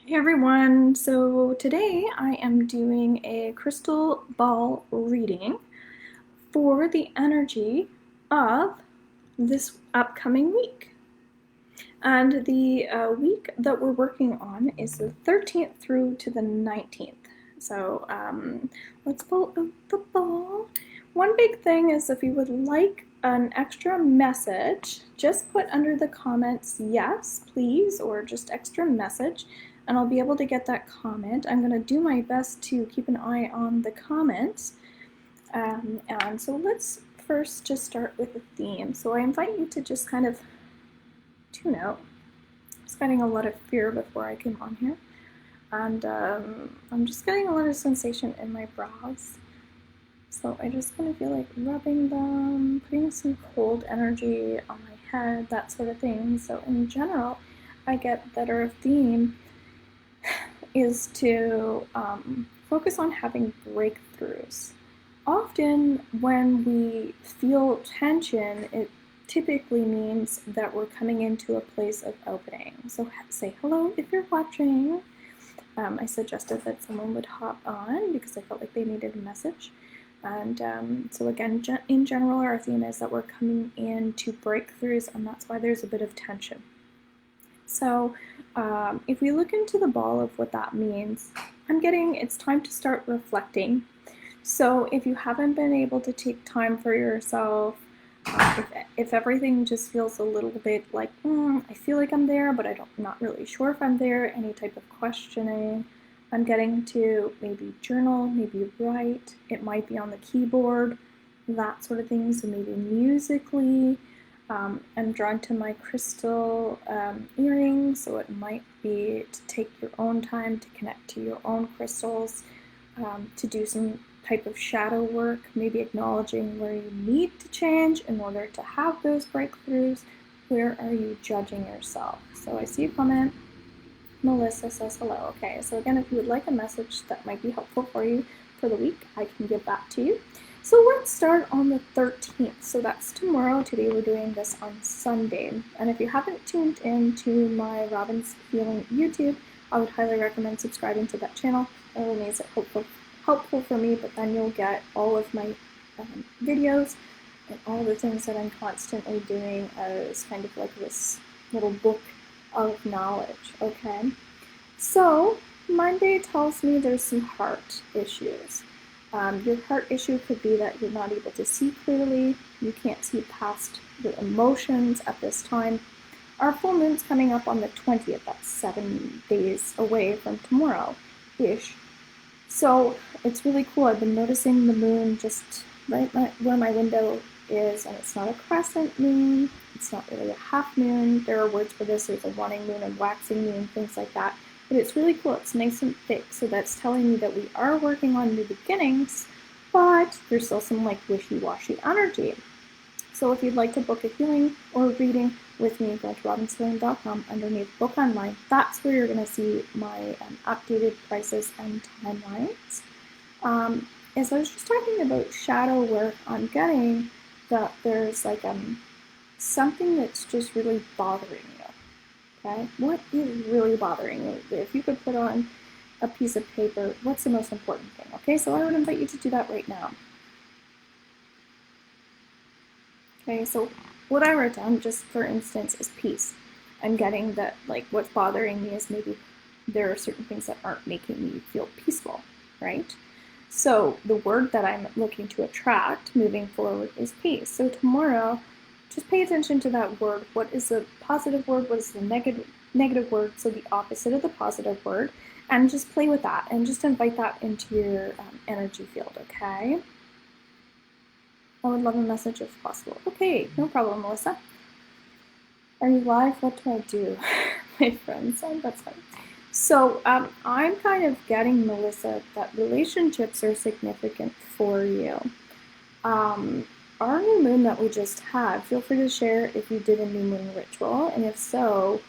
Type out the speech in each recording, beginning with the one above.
Hey everyone, so today I am doing a crystal ball reading for the energy of this upcoming week. And the week that we're working on is the 13th through to the 19th. So let's pull out the ball. One big thing is if you would like an extra message, just put under the comments yes, please, or just extra message, and I'll be able to get that comment. I'm going to do my best to keep an eye on the comments. And so let's first just start with the theme. So I invite you to just kind of tune out. I was getting a lot of fear before I came on here. And I'm just getting a lot of sensation in my brows. So I just kind of feel like rubbing them, putting some cold energy on my head, that sort of thing. So in general, I get that our theme is to focus on having breakthroughs. Often when we feel tension, it typically means that we're coming into a place of opening. So say hello if you're watching. I suggested that someone would hop on because I felt like they needed a message. And so again, in general, our theme is that we're coming into breakthroughs, and that's why there's a bit of tension. So if we look into the ball of what that means, I'm getting it's time to start reflecting. So if you haven't been able to take time for yourself, if everything just feels a little bit like, I feel like I'm there, but I'm not really sure if I'm there, any type of questioning, I'm getting to maybe journal, maybe write, it might be on the keyboard, that sort of thing, so maybe musically. I'm drawn to my crystal earrings, so it might be to take your own time to connect to your own crystals, to do some type of shadow work, maybe acknowledging where you need to change in order to have those breakthroughs. Where are you judging yourself? So I see a comment. Melissa says hello. Okay, so again, if you would like a message that might be helpful for you for the week, I can give that to you. So let's start on the 13th. So that's tomorrow. Today we're doing this on Sunday. And if you haven't tuned in to my Robin's Healing YouTube, I would highly recommend subscribing to that channel. It will make it helpful for me, but then you'll get all of my videos and all the things that I'm constantly doing as kind of like this little book of knowledge, okay? So Monday tells me there's some heart issues. Your heart issue could be that you're not able to see clearly, you can't see past the emotions at this time. Our full moon's coming up on the 20th, that's 7 days away from tomorrow-ish. So it's really cool. I've been noticing the moon just right where my window is, and it's not a crescent moon, it's not really a half moon. There are words for this, there's a waning moon and waxing moon, things like that. But it's really cool, it's nice and thick, so that's telling me that we are working on new beginnings, but there's still some like wishy-washy energy. So if you'd like to book a healing or a reading with me, go to robinshealing.com underneath book online. That's where you're going to see my updated prices and timelines. As I was just talking about shadow work, I'm getting that there's like something that's just really bothering you. Okay, what is really bothering you? If you could put on a piece of paper, what's the most important thing? Okay, so I would invite you to do that right now. Okay, so what I wrote down, just for instance, is peace. I'm getting that, like, what's bothering me is maybe there are certain things that aren't making me feel peaceful, right? So the word that I'm looking to attract moving forward is peace. So tomorrow, just pay attention to that word. What is the positive word? What is the negative word? So the opposite of the positive word. And just play with that and just invite that into your energy field, okay? I would love a message if possible. Okay, no problem, Melissa. Are you live? What do I do? My friend said, that's fine. So I'm kind of getting, Melissa, that relationships are significant for you. Our new moon that we just had, feel free to share if you did a new moon ritual, and if so,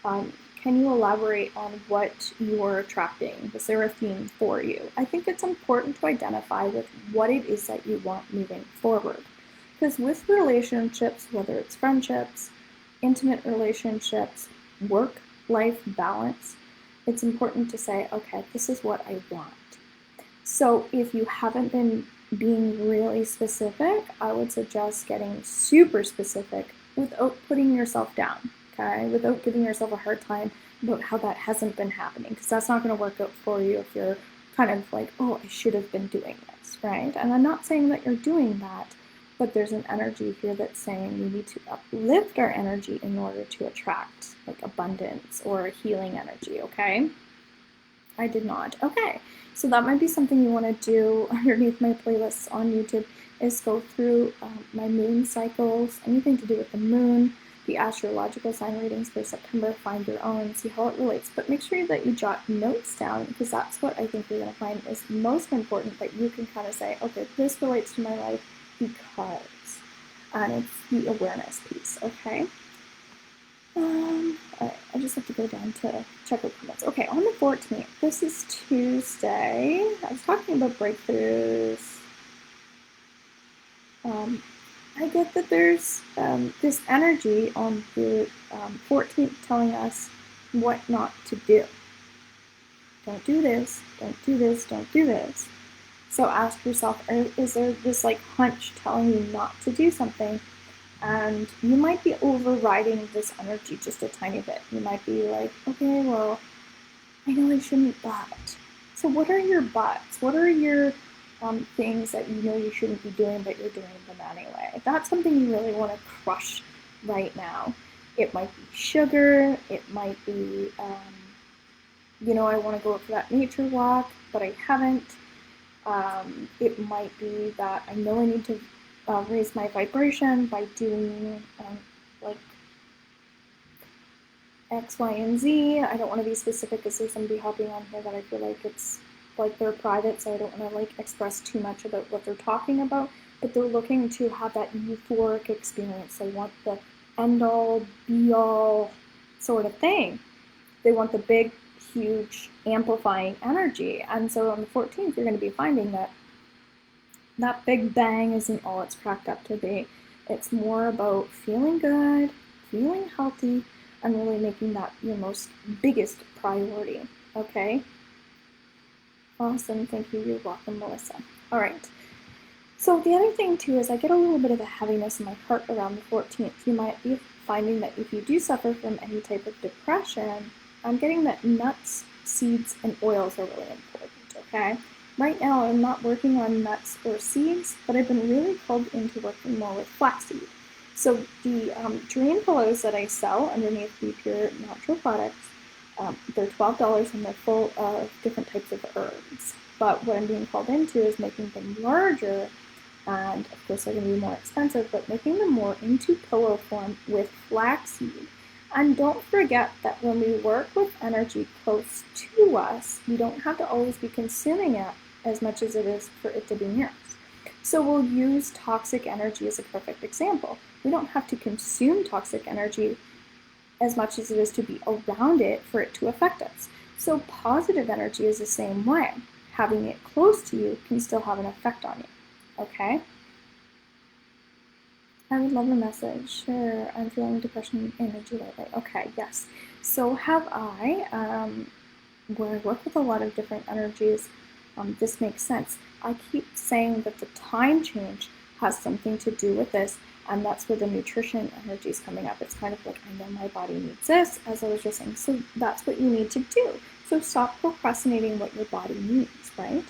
can you elaborate on what you are attracting? Is there a theme for you? I think it's important to identify with what it is that you want moving forward. Because with relationships, whether it's friendships, intimate relationships, work-life balance, it's important to say, okay, this is what I want. So if you haven't been being really specific, I would suggest getting super specific without putting yourself down, okay? Without giving yourself a hard time about how that hasn't been happening, because that's not going to work out for you if you're kind of like, oh, I should have been doing this, right? And I'm not saying that you're doing that, but there's an energy here that's saying we need to uplift our energy in order to attract like abundance or healing energy, okay? I did not. Okay, so that might be something you want to do underneath my playlists on YouTube, is go through my moon cycles, anything to do with the moon, the astrological sign readings for September, find your own, see how it relates. But make sure that you jot notes down, because that's what I think you're going to find is most important, that you can kind of say, okay, this relates to my life because, and it's the awareness piece, okay? All right, I just have to go down to check out comments. Okay, on the 14th, this is Tuesday. I was talking about breakthroughs. I get that there's this energy on the 14th telling us what not to do. Don't do this, don't do this, don't do this. So ask yourself, is there this like hunch telling you not to do something? And you might be overriding this energy just a tiny bit. You might be like, okay, well, I know I shouldn't, but. So what are your buts? What are your things that you know you shouldn't be doing, but you're doing them anyway? That's something you really want to crush right now. It might be sugar. It might be, I want to go for that nature walk, but I haven't. It might be that I know I need to raise my vibration by doing like X, Y, and Z. I don't want to be specific because there's somebody hopping on here that I feel like it's like they're private, so I don't want to like express too much about what they're talking about, but they're looking to have that euphoric experience. They want the end-all, be-all sort of thing. They want the big, huge, amplifying energy. And so on the 14th, you're going to be finding that that big bang isn't all it's cracked up to be. It's more about feeling good, feeling healthy, and really making that your most biggest priority, okay? Awesome, thank you, you're welcome, Melissa. All right, so the other thing too is I get a little bit of a heaviness in my heart around the 14th. You might be finding that if you do suffer from any type of depression, I'm getting that nuts, seeds, and oils are really important, okay? Right now, I'm not working on nuts or seeds, but I've been really called into working more with flaxseed. So the dream pillows that I sell underneath the Pure Natural products, they're $12 and they're full of different types of herbs. But what I'm being called into is making them larger, and of course they're going to be more expensive, but making them more into pillow form with flaxseed. And don't forget that when we work with energy close to us, we don't have to always be consuming it as much as it is for it to be near us. So we'll use toxic energy as a perfect example. We don't have to consume toxic energy as much as it is to be around it for it to affect us. So positive energy is the same way. Having it close to you can still have an effect on you, okay? I would love a message. Sure, I'm feeling depression energy lately. Okay, yes. So have I, where I work with a lot of different energies, this makes sense. I keep saying that the time change has something to do with this, and that's where the nutrition energy is coming up. It's kind of like, I know my body needs this, as I was just saying, so that's what you need to do. So stop procrastinating what your body needs, right?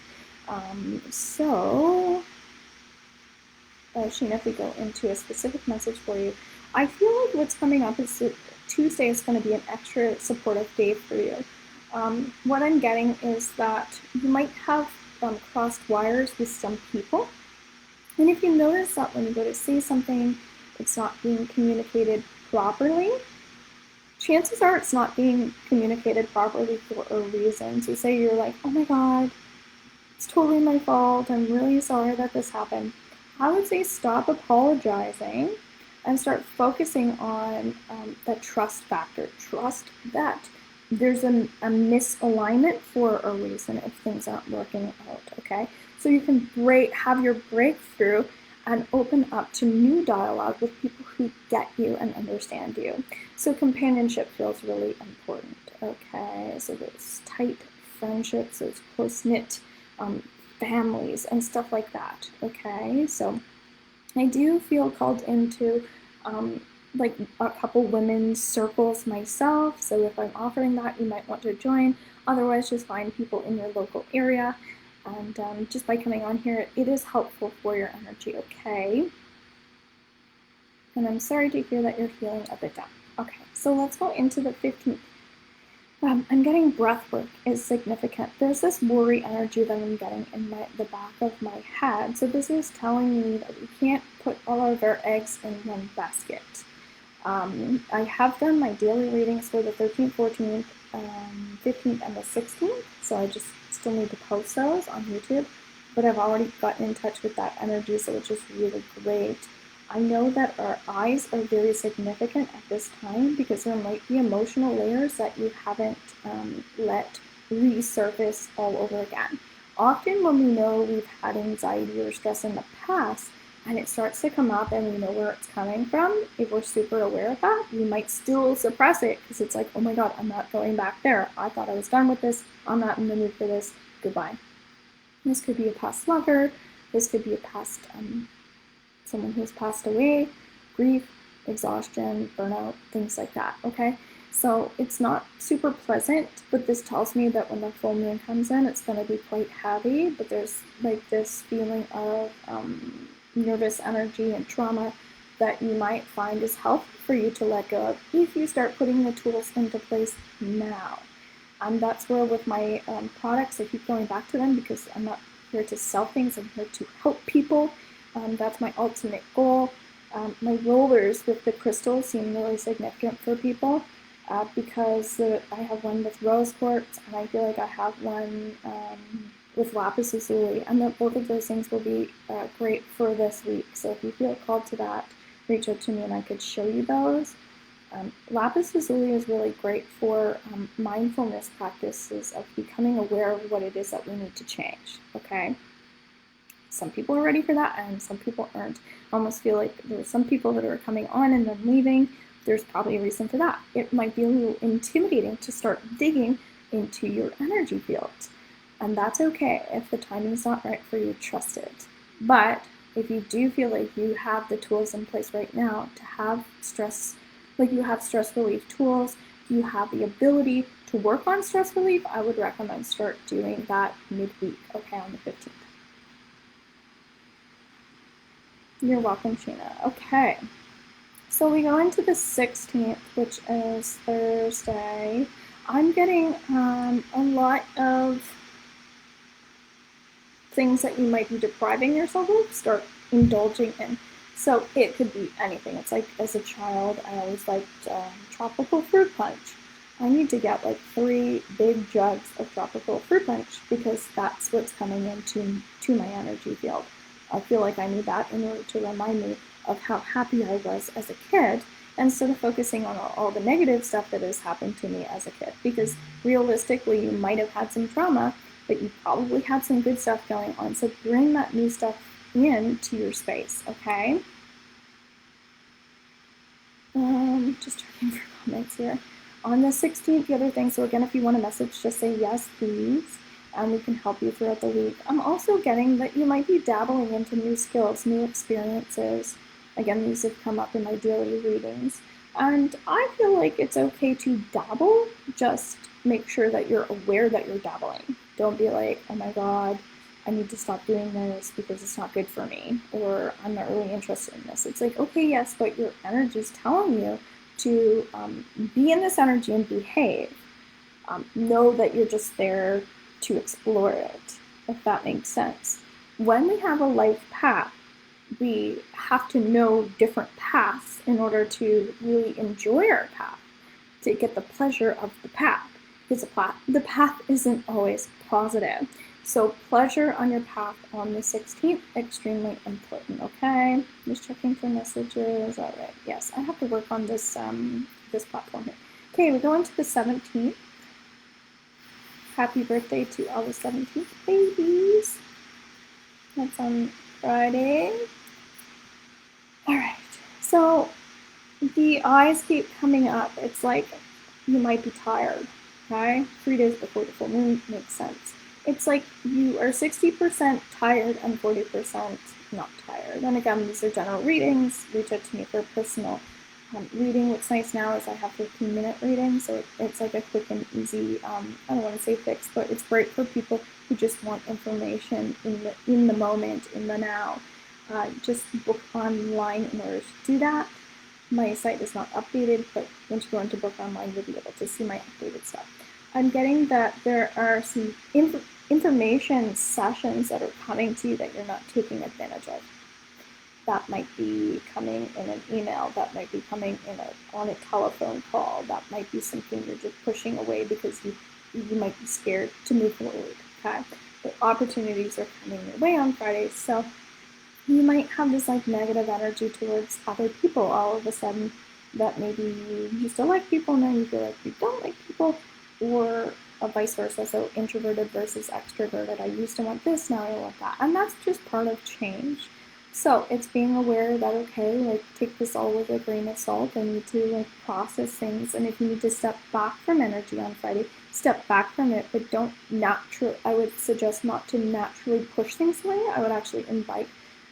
Sheena, if we go into a specific message for you, I feel like what's coming up is that Tuesday is going to be an extra supportive day for you. What I'm getting is that you might have crossed wires with some people. And if you notice that when you go to say something, it's not being communicated properly, chances are it's not being communicated properly for a reason. So say you're like, oh my God, it's totally my fault. I'm really sorry that this happened. I would say stop apologizing and start focusing on the trust factor. Trust that there's a misalignment for a reason if things aren't working out, okay? So you can have your breakthrough and open up to new dialogue with people who get you and understand you. So companionship feels really important, okay? So those tight friendships, those close-knit families and stuff like that, okay? So I do feel called into like a couple women's circles myself, so if I'm offering that, you might want to join. Otherwise, just find people in your local area, and just by coming on here, it is helpful for your energy, okay? And I'm sorry to hear that you're feeling a bit down. Okay, so let's go into the 15th. I'm getting breath work is significant. There's this worry energy that I'm getting in the back of my head. So this is telling me that we can't put all of our eggs in one basket. I have done my daily readings for the 13th, 14th, 15th, and the 16th. So I just still need to post those on YouTube. But I've already gotten in touch with that energy, so which is really great. I know that our eyes are very significant at this time because there might be emotional layers that you haven't let resurface all over again. Often when we know we've had anxiety or stress in the past and it starts to come up and we know where it's coming from, if we're super aware of that, we might still suppress it because it's like, oh my God, I'm not going back there. I thought I was done with this. I'm not in the mood for this. Goodbye. This could be a past lover. This could be a past someone who's passed away, grief, exhaustion, burnout, things like that, okay? So it's not super pleasant, but this tells me that when the full moon comes in, it's going to be quite heavy, but there's like this feeling of nervous energy and trauma that you might find is helpful for you to let go of if you start putting the tools into place now. That's where with my products, I keep going back to them because I'm not here to sell things, I'm here to help people. That's my ultimate goal. My rollers with the crystals seem really significant for people because I have one with rose quartz and I feel like I have one with lapis lazuli, and that both of those things will be great for this week. So if you feel called to that, reach out to me and I could show you those. Lapis lazuli is really great for mindfulness practices of becoming aware of what it is that we need to change, okay? Some people are ready for that and some people aren't. I almost feel like there's some people that are coming on and then leaving. There's probably a reason for that. It might be a little intimidating to start digging into your energy field. And that's okay. If the timing's not right for you, trust it. But if you do feel like you have the tools in place right now to have stress, like you have stress relief tools, you have the ability to work on stress relief, I would recommend start doing that midweek, okay, on the 15th. You're welcome, Sheena. Okay, so we go into the 16th, which is Thursday. I'm getting a lot of things that you might be depriving yourself of, start indulging in. So it could be anything. It's like as a child, I always liked tropical fruit punch. I need to get like 3 big jugs of tropical fruit punch because that's what's coming into my energy field. I feel like I need that in order to remind me of how happy I was as a kid instead of focusing on all the negative stuff that has happened to me as a kid. Because realistically, you might have had some trauma, but you probably had some good stuff going on. So bring that new stuff into your space, okay? Just checking for comments here. On the 16th, the other thing, so again, if you want a message, just say yes, please, and we can help you throughout the week. I'm also getting that you might be dabbling into new skills, new experiences. Again, these have come up in my daily readings. And I feel like it's okay to dabble, just make sure that you're aware that you're dabbling. Don't be like, oh my God, I need to stop doing this because it's not good for me, or I'm not really interested in this. It's like, okay, yes, but your energy is telling you to be in this energy and behave. Know that you're just there to explore it, if that makes sense. When we have a life path, we have to know different paths in order to really enjoy our path, to get the pleasure of the path, because the path isn't always positive. So pleasure on your path on the 16th, extremely important, okay? Just checking for messages. All right, yes, I have to work on this, this platform here. Okay, we go into the 17th. Happy birthday to all the 17th babies. That's on Friday. All right, so the eyes keep coming up. It's like you might be tired. okay? 3 days before the full moon makes sense. It's like you are 60% tired and 40% not tired. And again, these are general readings. Reach out to me for personal reading. What's nice now is I have 15-minute readings, so it's like a quick and easy, I don't want to say fix, but it's great for people who just want information in the moment, in the now. Just book online in order to do that. My site is not updated, but once you go into book online, you'll be able to see my updated stuff. I'm getting that there are some information sessions that are coming to you that you're not taking advantage of. That might be coming in an email, that might be coming on a telephone call, that might be something you're just pushing away because you might be scared to move forward, okay? The opportunities are coming your way on Fridays, so you might have this like negative energy towards other people all of a sudden, that maybe you used to like people and now you feel like you don't like people, or vice versa, so introverted versus extroverted. I used to want this, now I want that, and that's just part of change. So it's being aware that, okay, like take this all with a grain of salt. I need to like process things, and if you need to step back from energy on Friday, step back from it, but don't I would suggest not to naturally push things away. I would actually invite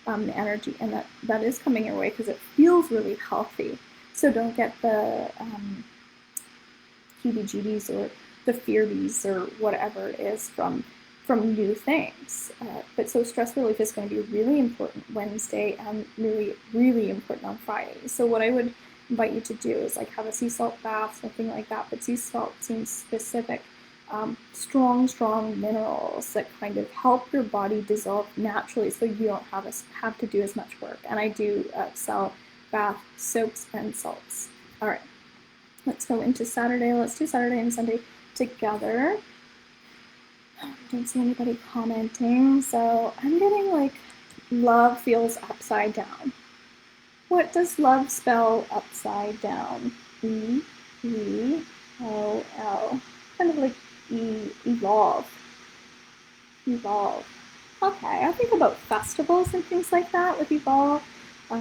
the energy, and that is coming your way because it feels really healthy. So don't get the heebie-jeebies or the fearbies or whatever it is from new things. But so stress relief is going to be really important Wednesday and really, really important on Friday. So what I would invite you to do is like have a sea salt bath, something like that. But sea salt seems specific. Strong minerals that kind of help your body dissolve naturally, so you don't have to do as much work. And I do sell bath soaps and salts. All right, let's go into Saturday. Let's do Saturday and Sunday together. I don't see anybody commenting, so I'm getting like love feels upside down. What does love spell upside down? E-E-O-L. Kind of like evolve. Okay, I think about festivals and things like that with evolve. I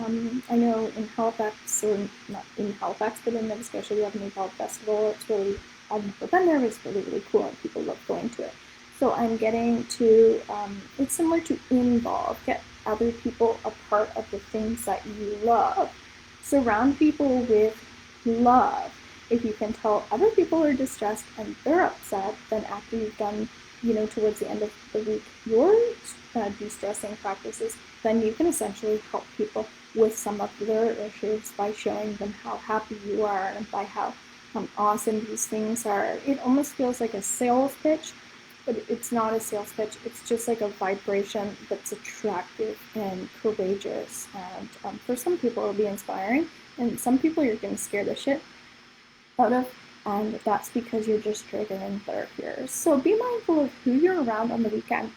know in Halifax, or not in Halifax, but in Nova Scotia, we have an Evolve Festival. It's really, I've never been there, but it's really, really cool, and people love going to it. So I'm getting to, it's similar to involve, get other people a part of the things that you love. Surround people with love. If you can tell other people are distressed and they're upset, then after you've done, towards the end of the week, your de-stressing practices, then you can essentially help people with some of their issues by showing them how happy you are and by how awesome these things are. It almost feels like a sales pitch, but it's not a sales pitch. It's just like a vibration that's attractive and courageous. And for some people, it'll be inspiring, and some people you're going to scare the shit out of, and that's because you're just triggering their fears. So be mindful of who you're around on the weekend,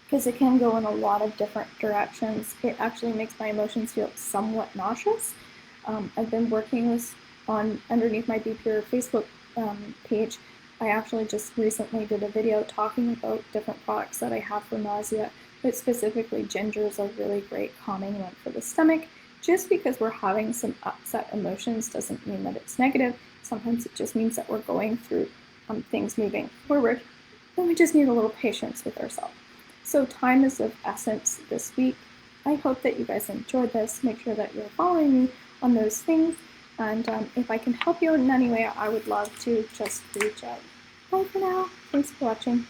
because it can go in a lot of different directions. It actually makes my emotions feel somewhat nauseous. I've been working on underneath my Be Pure Facebook page. I actually just recently did a video talking about different products that I have for nausea, but specifically ginger is a really great calming one for the stomach. Just because we're having some upset emotions doesn't mean that it's negative. Sometimes it just means that we're going through things moving forward, and we just need a little patience with ourselves. So time is of essence this week. I hope that you guys enjoyed this. Make sure that you're following me on those things. And if I can help you in any way, I would love to just reach out. Bye for now. Thanks for watching.